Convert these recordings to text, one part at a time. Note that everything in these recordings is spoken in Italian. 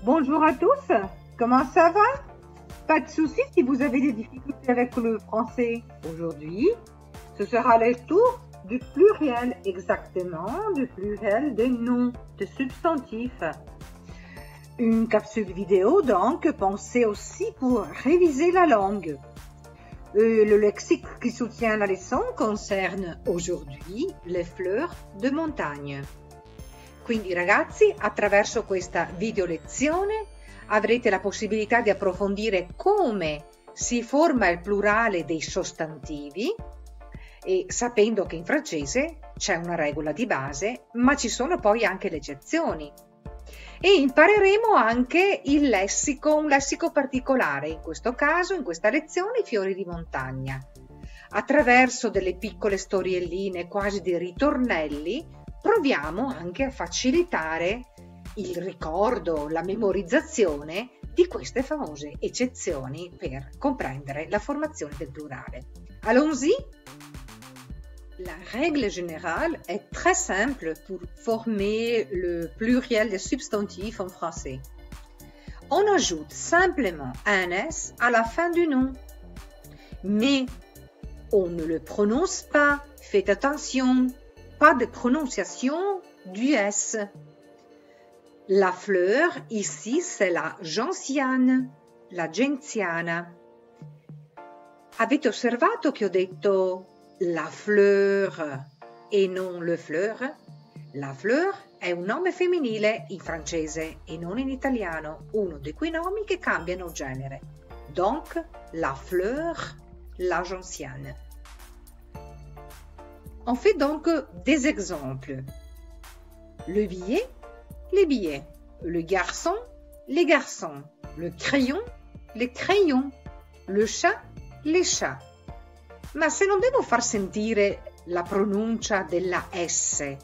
Bonjour à tous, comment ça va? Pas de soucis si vous avez des difficultés avec le français. Aujourd'hui, ce sera le tour du pluriel, exactement du pluriel des noms, de substantifs. Une capsule vidéo donc, pensée aussi pour réviser la langue. Le lexique qui soutient la leçon concerne aujourd'hui le fleurs de montagne. Quindi ragazzi, attraverso questa video lezione avrete la possibilità di approfondire come si forma il plurale dei sostantivi e sapendo che in francese c'è una regola di base, ma ci sono poi anche le eccezioni. E impareremo anche il lessico, un lessico particolare, in questo caso, in questa lezione, i fiori di montagna. Attraverso delle piccole storielline, quasi dei ritornelli, proviamo anche a facilitare il ricordo, la memorizzazione di queste famose eccezioni per comprendere la formazione del plurale. Allons-y! La règle générale est très simple pour former le pluriel des substantifs en français. On ajoute simplement un S à la fin du nom, mais on ne le prononce pas. Faites attention, pas de prononciation du S. La fleur, ici, c'est la gentiane, la genziana. Avete osservato che ho detto la fleur e non le fleur? La fleur è un nome femminile in francese e non in italiano, uno di quei nomi che cambiano genere. Donc, la fleur, la gentiane. On fait donc des exemples. Le billet, les billets. Le garçon, les garçons. Le crayon, les crayons. Le chat, les chats. Ma se non devo far sentire la pronuncia della S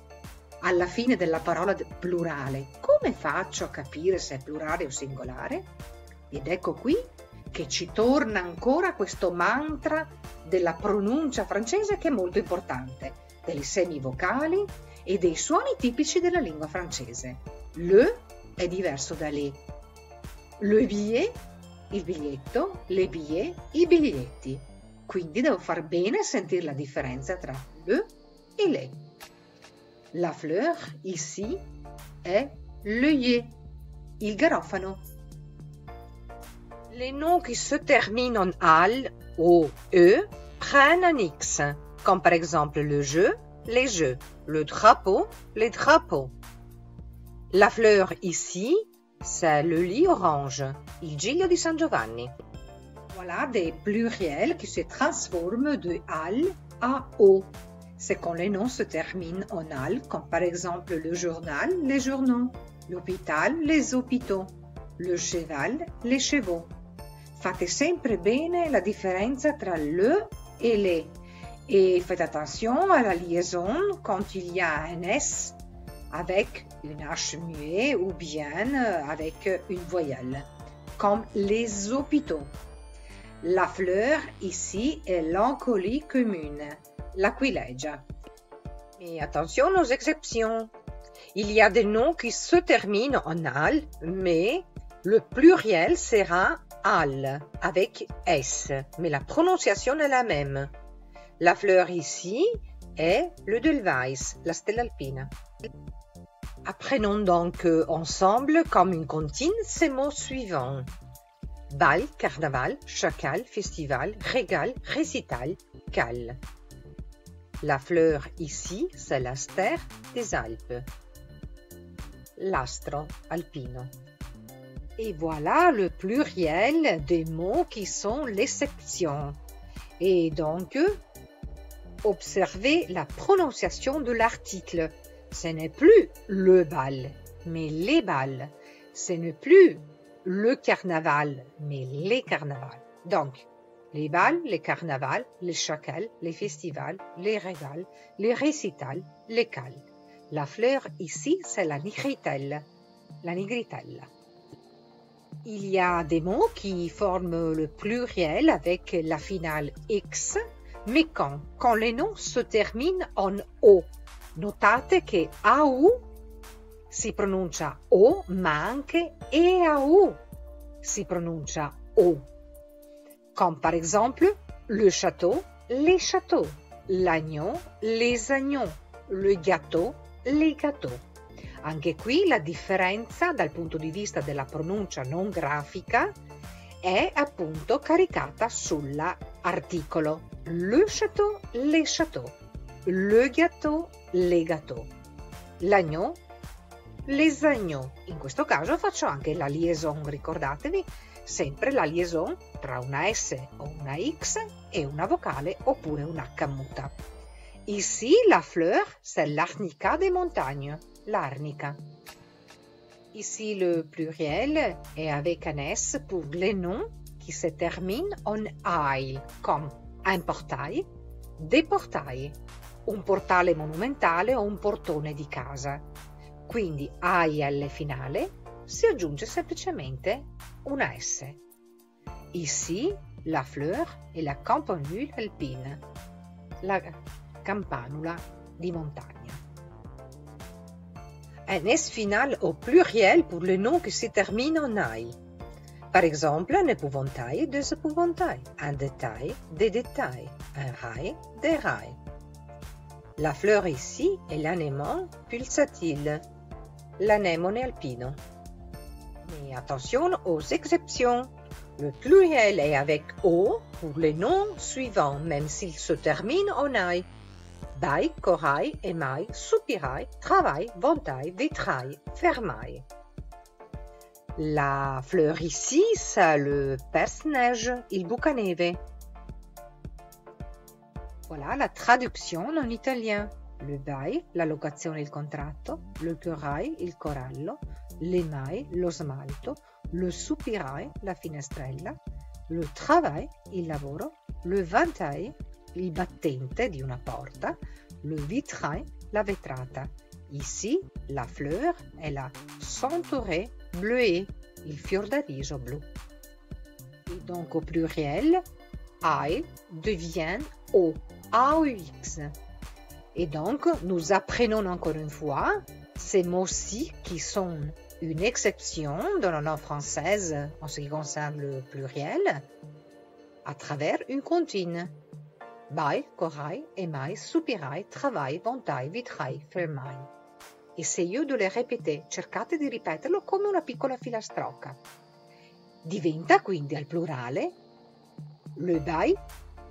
alla fine della parola plurale, come faccio a capire se è plurale o singolare? Ed ecco qui che ci torna ancora questo mantra della pronuncia francese che è molto importante, delle semivocali e dei suoni tipici della lingua francese. Le è diverso da le. Le billet, il biglietto, les billets, i biglietti. Quindi devo far bene a sentire la differenza tra le e le. La fleur, ici, è l'œillet, il garofano. Les noms qui se terminent en al, o, e, prennent un X, comme par exemple le jeu, les jeux, le drapeau, les drapeaux. La fleur, ici, c'est le lit orange, il giglio di San Giovanni. Voilà des pluriels qui se transforment de al à o. C'est quand les noms se terminent en al, comme par exemple le journal, les journaux, l'hôpital, les hôpitaux, le cheval, les chevaux. Fate sempre bene la differenza tra le et les. Et faites attention à la liaison quand il y a un S avec une H muet ou bien avec une voyelle, comme les hôpitaux. La fleur, ici, est l'encolie commune, l'aquilegia. Mais attention aux exceptions. Il y a des noms qui se terminent en al, mais le pluriel sera al, avec S, mais la prononciation est la même. La fleur ici est le Delweiss, la stella alpina. Apprenons donc ensemble, comme une comptine, ces mots suivants. Bal, carnaval, chacal, festival, régal, récital, cal. La fleur ici, c'est l'astère des Alpes. L'astro alpino. Et voilà le pluriel des mots qui sont l'exception. Et donc, observez la prononciation de l'article. Ce n'est plus le bal, mais les bals. Ce n'est plus le carnaval, mais les carnavals. Donc, les bals, les carnavals, les chacals, les festivals, les régals, les récitals, les cals. La fleur ici, c'est la nigritelle. La nigritella. Il y a des mots qui forment le pluriel avec la finale X, mais quand les noms se terminent en O. Notate che AU si pronuncia O, ma anche EAU si pronuncia O. Comme par exemple le château, les châteaux, l'agneau, les agneaux, le gâteau, les gâteaux. Anche qui la differenza dal punto di vista della pronuncia non grafica è appunto caricata sull'articolo. Le château, les châteaux, le gâteau, les gâteaux, l'agneau, les agneaux. In questo caso faccio anche la liaison, ricordatevi, sempre la liaison tra una S o una X e una vocale oppure un H muta. Ici, la fleur, c'est l'arnica des montagnes, l'arnica. Ici, le pluriel est avec un S pour les noms qui se terminent en ail, comme un portail, des portails, un portale monumentale o un portone di casa. Quindi AIL finale si aggiunge semplicemente una S. Ici, la fleur est la campanule alpine, la campanula di montagna. Un S final au pluriel pour le nom qui se termine en ail. Par exemple, un épouvantail, des épouvantails, un détail, des détails, un rail, des rails. La fleur ici est l'anémone pulsatile, l'anémone alpino. Mais attention aux exceptions. Le pluriel est avec O pour les noms suivants, même s'ils se terminent en ail. Bail, corail, émail, soupirail, travail, ventail, vitrail, fermail. La fleur ici, c'est le perce-neige, il bucaneve. Voilà la traduzione en italien. Le bail, la locazione, il contratto, le corail, il corallo, l'émail, lo smalto, le soupirail, la finestrella, le travail, il lavoro, le ventail, il battente di una porta, le vitrail, la vetrata. Ici, la fleur è la centaurée bleuée, il fior da riso blu. Et donc au pluriel, ail devient O, AUX. Et donc, nous apprenons encore une fois ces mots-ci qui sont une exception dans la langue française en ce qui concerne le pluriel à travers une comptine. Bail, corail, émail, soupirail, travail, ventail, vitrail, fermail. Essayez de le répéter, cercate di ripeterlo come una piccola filastrocca. Diventa quindi al plurale le bail,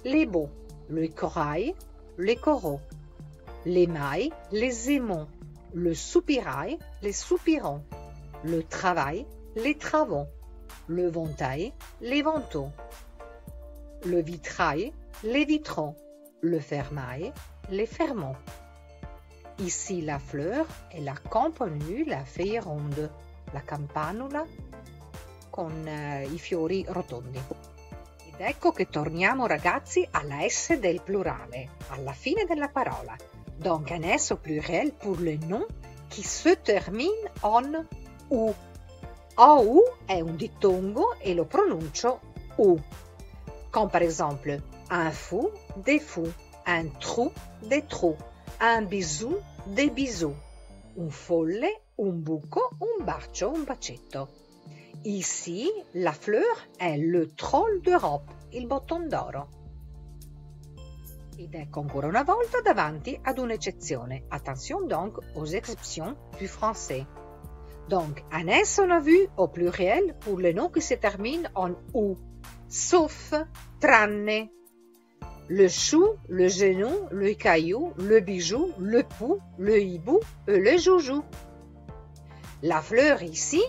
les baux, le corail, les coraux, l'émail, les aimants, le soupirail, les soupirants, le travail, les travaux, le ventail, les vantaux, le vitrail, les vitraux, le fermail, les ferments. Ici la fleur è la campanule a feuilles ronde, la campanula con i fiori rotondi. Ed ecco che torniamo ragazzi alla S del plurale, alla fine della parola. Donc un S au pluriel pour le nom qui se termine en U. AU è un dittongo e lo pronuncio U. Comme par exemple un fou, des fous, un trou, des trous, un bisou, des bisous, un folle, un buco, un bacio, un bacetto. Ici, la fleur è le troll d'Europe, il botton d'oro. Ed ecco ancora una volta davanti ad un'eccezione. Attention donc aux exceptions du français. Donc, un S on a vu au pluriel pour les noms qui se terminent en OU, sauf, tranne. Le chou, le genou, le caillou, le bijou, le pou, le hibou et le joujou. La fleur ici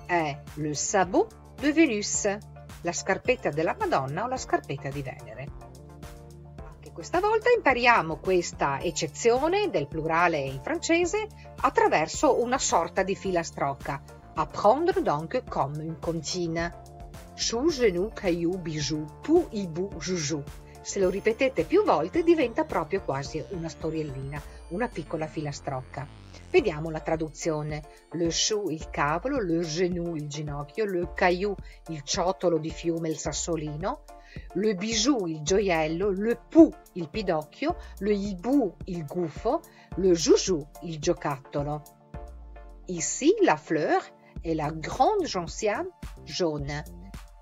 è le sabot de Vénus, la scarpetta della Madonna o la scarpetta di Venere. Anche questa volta impariamo questa eccezione del plurale in francese attraverso una sorta di filastrocca. Apprendre donc comme une comptine. Chou, genou, caillou, bijou, pou, hibou, joujou. Se lo ripetete più volte diventa proprio quasi una storiellina, una piccola filastrocca. Vediamo la traduzione. Le chou, il cavolo, le genou, il ginocchio, le caillou, il ciottolo di fiume, il sassolino, le bijou, il gioiello, le pou, il pidocchio, le hibou, il gufo, le joujou, il giocattolo. Ici, la fleur è la grande gentiane jaune,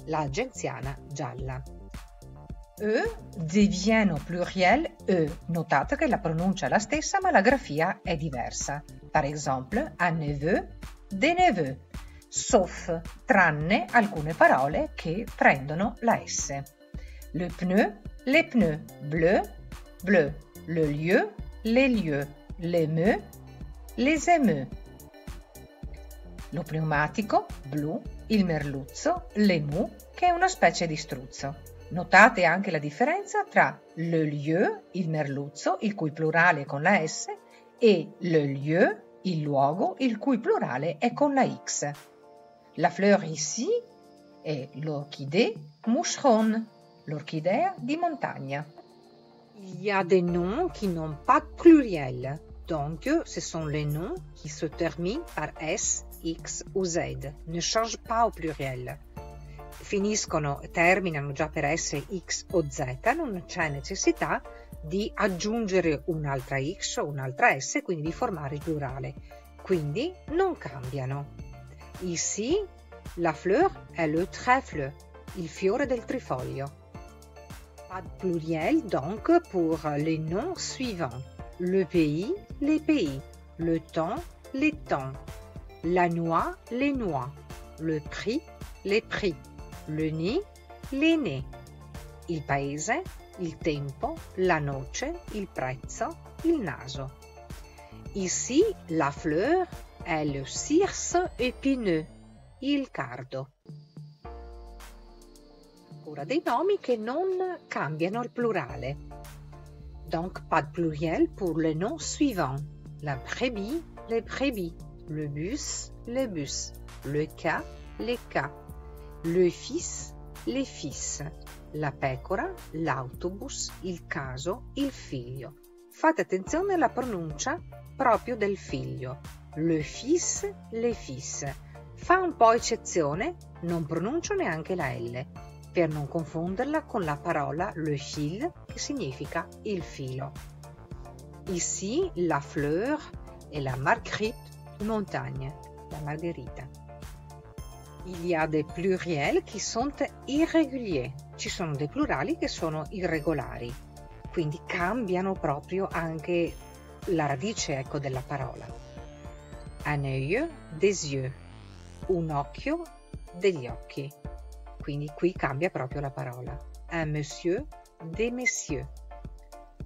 la gentiana gialla. E devient au pluriel e. Notate che la pronuncia è la stessa ma la grafia è diversa. Par exemple, un neveu, des neveux, sauf, tranne alcune parole che prendono la S. Le pneu, les pneus, bleu, bleu, le lieu, les lieux, l'émeu, les émeus. Lo pneumatico, blu, il merluzzo, l'émou, che è una specie di struzzo. Notate anche la differenza tra le lieu, il merluzzo, il cui plurale è con la S, e le lieu, il luogo, il cui plurale è con la X. La fleur ici è l'orchidée moucheronne, l'orchidea di montagna. Il y a des noms qui n'ont pas de pluriel, donc ce sont les noms qui se terminent par S, X ou Z, ne changent pas au pluriel. Finiscono e terminano già per S, X o Z, non c'è necessità di aggiungere un'altra X o un'altra S, quindi di formare il plurale. Quindi non cambiano. Ici, la fleur è le trèfle, il fiore del trifoglio. Pas de pluriel donc pour les noms suivants. Le pays, les pays. Le temps, les temps. La noix, les noix. Le prix, les prix. Le nid, les nez. Il paese, il tempo, la noce, il prezzo, il naso. Ici, la fleur è le circe épineux, il cardo. Ora dei nomi che non cambiano il plurale. Donc, pas de pluriel pour les noms suivants. La brebis, les brebis. Le bus, les bus. Le cas, les cas. Le fils, les fils. La pecora, l'autobus, il caso, il figlio. Fate attenzione alla pronuncia proprio del figlio. Le fils, les fils. Fa un po' eccezione, non pronuncio neanche la L, per non confonderla con la parola le fil, che significa il filo. Ici, la fleur è la marguerite de montagne, la margherita. Il y a des pluriels qui sont irréguliers. Ci sono dei plurali che sono irregolari, quindi cambiano proprio anche la radice, ecco, della parola. Un œil, des yeux. Un occhio, degli occhi. Quindi qui cambia proprio la parola. Un monsieur, des messieurs.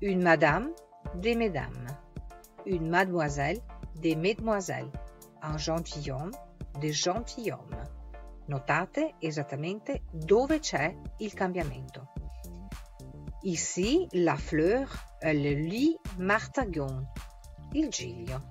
Une madame, des mesdames. Une mademoiselle, des mesdemoiselles. Un gentilhomme, des gentilshommes. Notate esattamente dove c'è il cambiamento. Ici, la fleur è le lit martagon, il giglio.